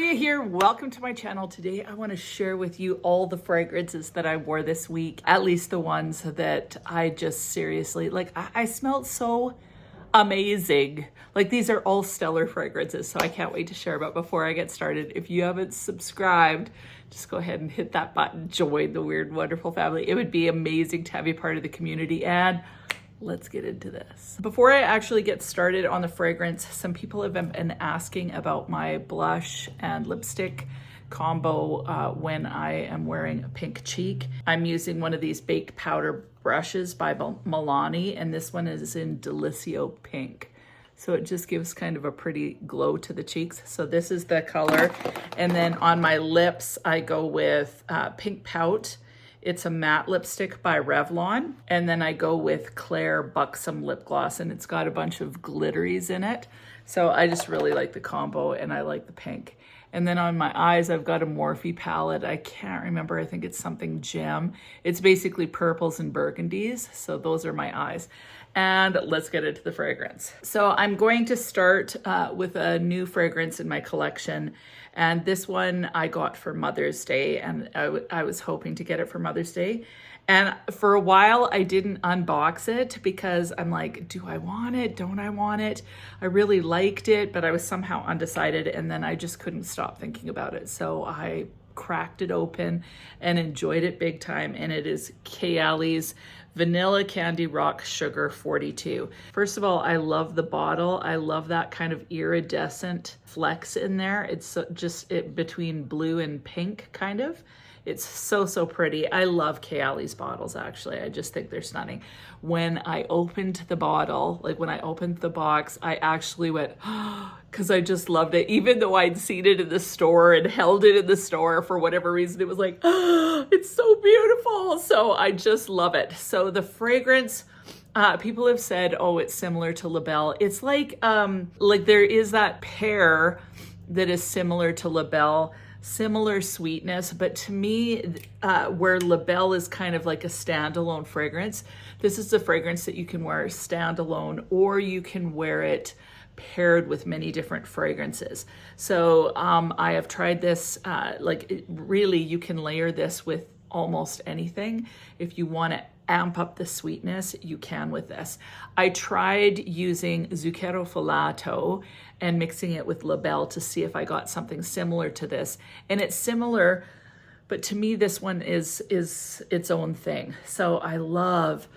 Jeulia here. Welcome to my channel. Today I want to share with you all the fragrances that I wore this week, at least the ones that I just seriously, like I smelled so amazing. Like these are all stellar fragrances, so I can't wait to share. But before I get started, if you haven't subscribed, just go ahead and hit that button, join the Weird Wonderful family. It would be amazing to have you part of the community, and let's get into this. Before I actually get started on the fragrance, some people have been asking about my blush and lipstick combo when I am wearing a pink cheek. I'm using one of these baked powder brushes by MILANI, and this one is in DELICIO pink. So it just gives kind of a pretty glow to the cheeks. So this is the color. And then on my lips, I go with Pink Pout. It's a matte lipstick by Revlon. And then I go with KHAIR BUXOM lip gloss, and it's got a bunch of glitteries in it. So I just really like the combo, and I like the pink. And then on my eyes, I've got a Morphe palette. I can't remember, I think it's something gem. It's basically purples and burgundies. So those are my eyes. And let's get into the fragrance. So I'm going to start with a new fragrance in my collection. And this one I got for Mother's Day, and I was hoping to get it for Mother's Day. And for a while I didn't unbox it because I'm like, do I want it? Don't I want it? I really liked it, but I was somehow undecided, and then I just couldn't stop thinking about it. So I cracked it open and enjoyed it big time. And it is KHAIR's Vanilla Candy Rock Sugar 42. First of all, I love the bottle. I love that kind of iridescent flecks in there. It's just between blue and pink kind of. It's so pretty. I love KHAIR's bottles, actually. I just think they're stunning. When I opened the bottle, like when I opened the box, I actually went, because I just loved it. Even though I'd seen it in the store and held it in the store for whatever reason, it was like, it's so beautiful. So I just love it. So the fragrance, people have said, oh, it's similar to La Belle. It's like there is that pear that is similar to La Belle, similar sweetness, but to me, where La Belle is kind of like a standalone fragrance, this is a fragrance that you can wear standalone, or you can wear it paired with many different fragrances. So I have tried this, really you can layer this with almost anything. If you want to amp up the sweetness, you can with this. I tried using Zucchero Filato and mixing it with La Belle to see if I got something similar to this. And it's similar, but to me, this one is its own thing. So I love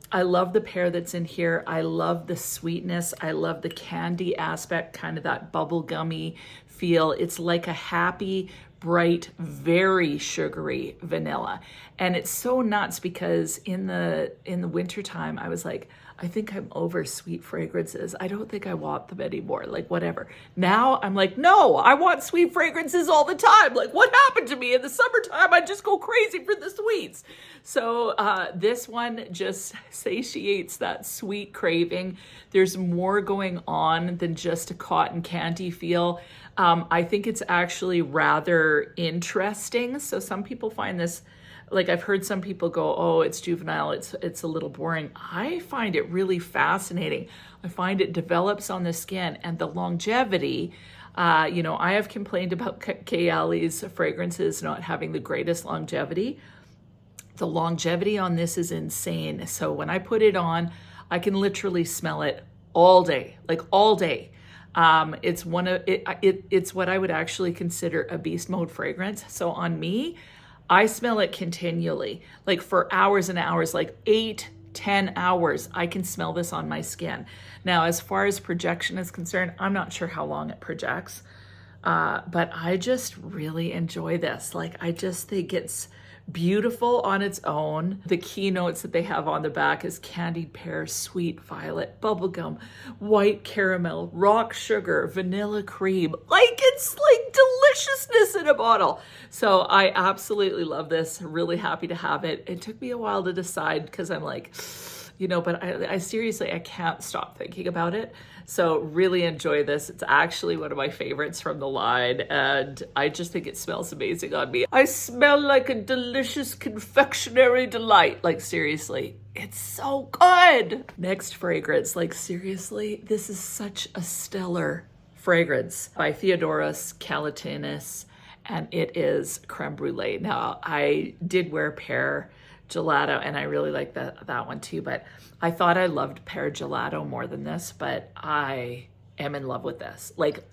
the pear that's in here. I love the sweetness. I love the candy aspect, kind of that bubblegummy feel. It's like a happy, bright, very sugary vanilla. And it's so nuts because in the wintertime, I was like, I think I'm over sweet fragrances. I don't think I want them anymore, like whatever. Now I'm like, no, I want sweet fragrances all the time. Like what happened to me in the summertime? I just go crazy for the sweets. So this one just satiates that sweet craving. There's more going on than just a cotton candy feel. I think it's actually rather interesting. So some people find this, like I've heard some people go, oh, it's juvenile, it's a little boring. I find it really fascinating. I find it develops on the skin, and the longevity, I have complained about KHAIR's fragrances not having the greatest longevity. The longevity on this is insane. So when I put it on, I can literally smell it all day, like all day. It's what I would actually consider a beast mode fragrance. So on me, I smell it continually, like for hours and hours, like 8-10 hours, I can smell this on my skin. Now, as far as projection is concerned, I'm not sure how long it projects, but I just really enjoy this. Like, I just think it's beautiful on its own. The keynotes that they have on the back is candied pear, sweet violet, bubblegum, white caramel, rock sugar, vanilla cream. Like, it's like deliciousness in a bottle. So I absolutely love this. Really happy to have it. It took me a while to decide because I'm like, but I seriously, I can't stop thinking about it. So really enjoy this. It's actually one of my favorites from the line, and I just think it smells amazing on me. I smell like a delicious confectionery delight. Like seriously, it's so good. Next fragrance, like seriously, this is such a stellar fragrance by Theodoros Kalatinis, and it is creme brulee. Now, I did wear pear gelato, and I really like that one too, but I thought I loved pear gelato more than this, but I am in love with this. Like,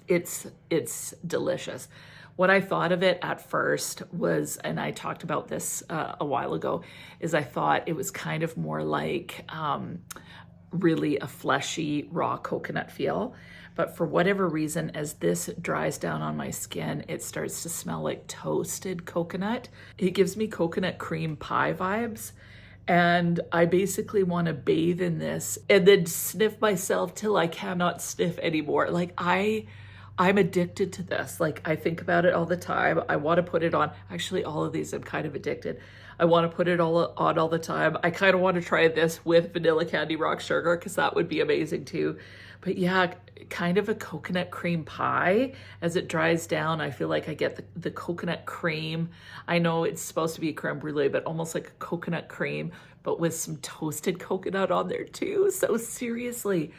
it's delicious. What I thought of it at first was, and I talked about this a while ago, is I thought it was kind of more like really a fleshy raw coconut feel. But for whatever reason, as this dries down on my skin, it starts to smell like toasted coconut. It gives me coconut cream pie vibes. And I basically want to bathe in this and then sniff myself till I cannot sniff anymore. Like, I'm addicted to this. Like, I think about it all the time. I want to put it on. Actually, all of these I'm kind of addicted. I want to put it on all the time. I kind of want to try this with vanilla candy rock sugar because that would be amazing too. But yeah, kind of a coconut cream pie. As it dries down, I feel like I get the coconut cream. I know it's supposed to be creme brulee, but almost like a coconut cream, but with some toasted coconut on there too. So seriously,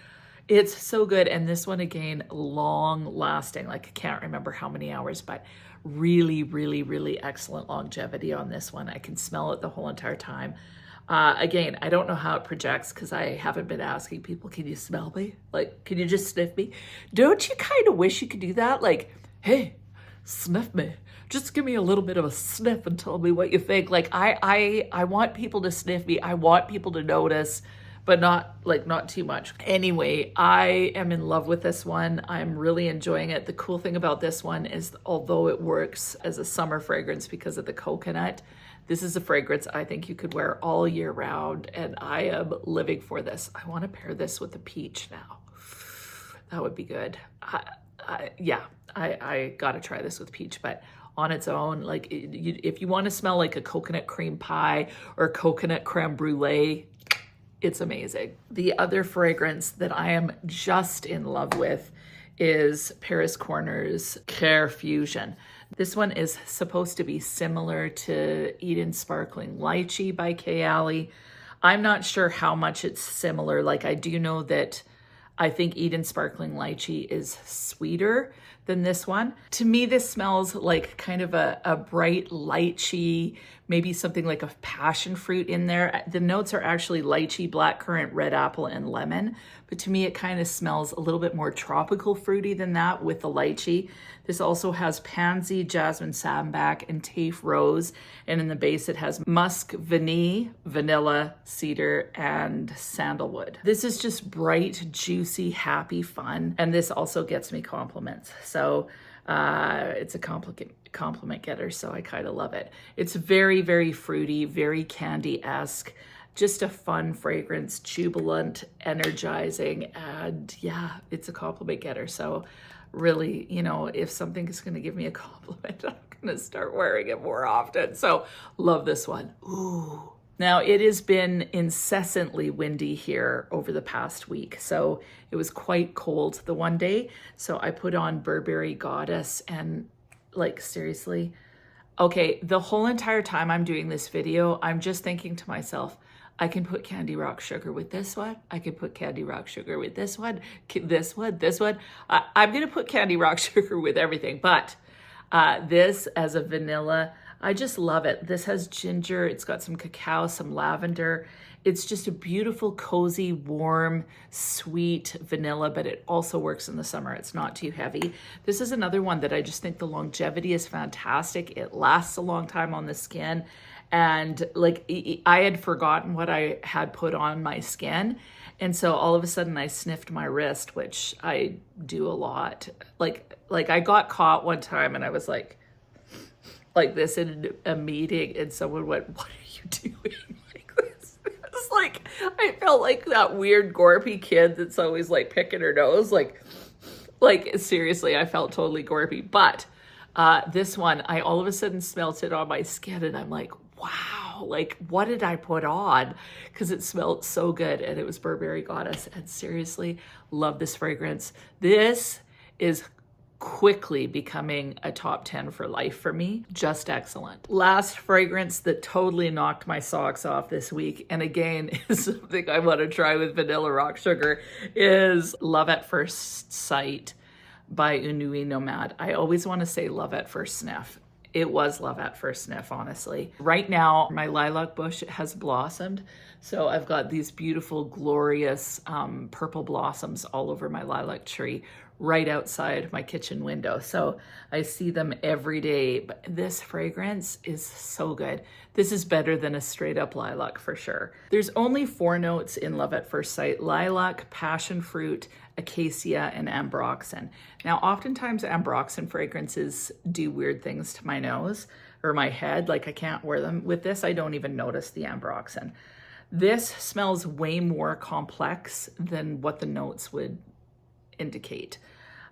it's so good. And this one, again, long lasting. Like, I can't remember how many hours, but really, really, really excellent longevity on this one. I can smell it the whole entire time. Again, I don't know how it projects because I haven't been asking people, can you smell me? Like, can you just sniff me? Don't you kind of wish you could do that? Like, hey, sniff me. Just give me a little bit of a sniff and tell me what you think. Like, I want people to sniff me. I want people to notice, but not too much. Anyway, I am in love with this one. I'm really enjoying it. The cool thing about this one is, although it works as a summer fragrance because of the coconut, this is a fragrance I think you could wear all year round, and I am living for this. I want to pair this with the peach now. That would be good. I gotta try this with peach, but on its own, like, if you want to smell like a coconut cream pie or coconut creme brulee, it's amazing. The other fragrance that I am just in love with is Paris Corner's KHAIR Fusion. This one is supposed to be similar to Eden Sparkling Lychee by Kayali. I'm not sure how much it's similar. Like, I do know that I think Eden Sparkling Lychee is sweeter than this one. To me, this smells like kind of a bright lychee, maybe something like a passion fruit in there. The notes are actually lychee, blackcurrant, red apple, and lemon. But to me, it kind of smells a little bit more tropical fruity than that with the lychee. This also has pansy, jasmine sambac, and tafe rose. And in the base, it has musk, vanilla, cedar, and sandalwood. This is just bright, juicy, happy fun. And this also gets me compliments. So it's a compliment getter, so I kind of love it. It's very, very fruity, very candy-esque. Just a fun fragrance, jubilant, energizing, and yeah, it's a compliment getter. So really, you know, if something is going to give me a compliment, I'm going to start wearing it more often. So love this one. Ooh. Now, it has been incessantly windy here over the past week, so it was quite cold the one day. So I put on Burberry Goddess, and like, seriously, okay, the whole entire time I'm doing this video, I'm just thinking to myself, I can put Candy Rock Sugar with this one. I can put Candy Rock Sugar with this one, this one. I'm going to put Candy Rock Sugar with everything, but this as a vanilla, I just love it. This has ginger, it's got some cacao, some lavender. It's just a beautiful, cozy, warm, sweet vanilla, but it also works in the summer. It's not too heavy. This is another one that I just think the longevity is fantastic. It lasts a long time on the skin. And like, I had forgotten what I had put on my skin. And so all of a sudden I sniffed my wrist, which I do a lot. Like I got caught one time and I was like this in a meeting, and someone went, "What are you doing?" Like this. It's like, I felt like that weird gorpy kid that's always like picking her nose. Like seriously, I felt totally gorpy. But this one, I all of a sudden smelt it on my skin, and I'm like, wow, like, what did I put on? Because it smelled so good, and it was Burberry Goddess. And seriously, love this fragrance. This is quickly becoming a top 10 for life for me. Just excellent. Last fragrance that totally knocked my socks off this week, and again is something I want to try with vanilla rock sugar, is Love at First Sight by Unui Nomad. I always want to say Love at First Sniff. It was Love at First Sniff, honestly. Right now, my lilac bush has blossomed. So I've got these beautiful, glorious purple blossoms all over my lilac tree right outside my kitchen window. So I see them every day. But this fragrance is so good. This is better than a straight up lilac for sure. There's only 4 notes in Love at First Sight: lilac, passion fruit, acacia, and ambroxan. Now, oftentimes ambroxan fragrances do weird things to my nose or my head. Like I can't wear them. With this, I don't even notice the ambroxan. This smells way more complex than what the notes would indicate.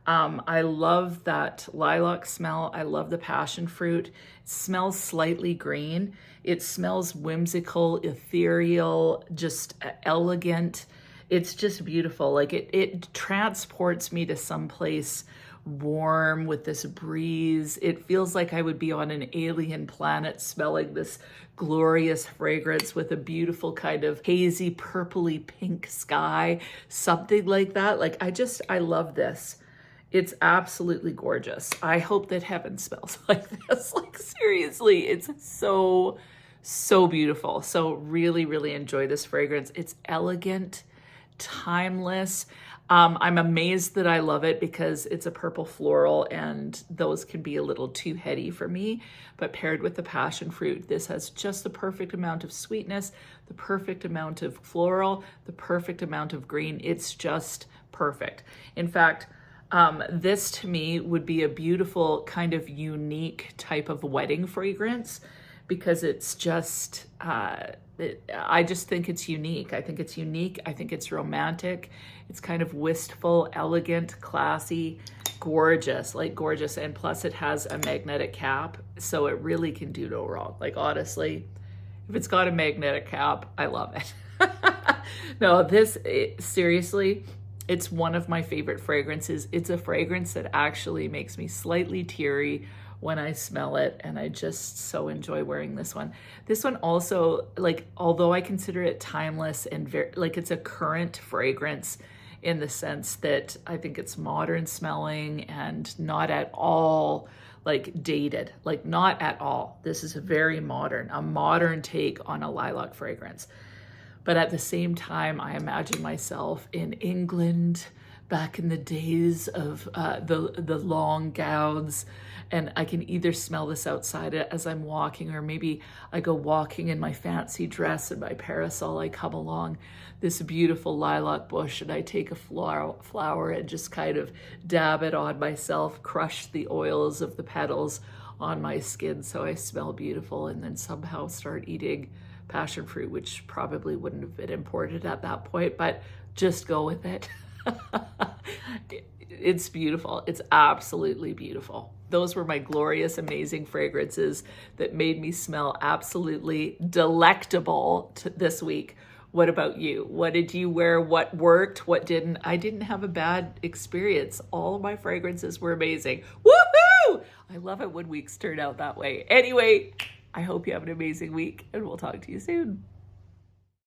I love that lilac smell. I love the passion fruit. It smells slightly green. It smells whimsical, ethereal, just elegant. It's just beautiful. Like it transports me to someplace warm with this breeze. It feels like I would be on an alien planet smelling this glorious fragrance with a beautiful kind of hazy purpley pink sky, something like that. Like I love this. It's absolutely gorgeous. I hope that heaven smells like this. Like seriously, it's so beautiful. So really, really enjoy this fragrance. It's elegant, timeless. I'm amazed that I love it because it's a purple floral and those can be a little too heady for me, but paired with the passion fruit, this has just the perfect amount of sweetness, the perfect amount of floral, the perfect amount of green. It's just perfect. In fact, this to me would be a beautiful kind of unique type of wedding fragrance because it's just, I just think it's unique. I think it's unique. I think it's romantic. It's kind of wistful, elegant, classy, gorgeous, like gorgeous. And plus it has a magnetic cap, so it really can do no wrong. Like honestly, if it's got a magnetic cap, I love it. No, seriously, it's one of my favorite fragrances. It's a fragrance that actually makes me slightly teary when I smell it, and I just so enjoy wearing this one. This one also, like, although I consider it timeless and very, like, it's a current fragrance in the sense that I think it's modern smelling and not at all like dated, like not at all. This is a modern take on a lilac fragrance. But at the same time, I imagine myself in England back in the days of the long gowns, and I can either smell this outside as I'm walking, or maybe I go walking in my fancy dress and my parasol, I come along this beautiful lilac bush and I take a flower and just kind of dab it on myself, crush the oils of the petals on my skin so I smell beautiful, and then somehow start eating passion fruit, which probably wouldn't have been imported at that point, but just go with it. It's beautiful. It's absolutely beautiful. Those were my glorious, amazing fragrances that made me smell absolutely delectable this week. What about you? What did you wear? What worked? What didn't? I didn't have a bad experience. All of my fragrances were amazing. Woohoo! I love it when weeks turn out that way. Anyway, I hope you have an amazing week, and we'll talk to you soon.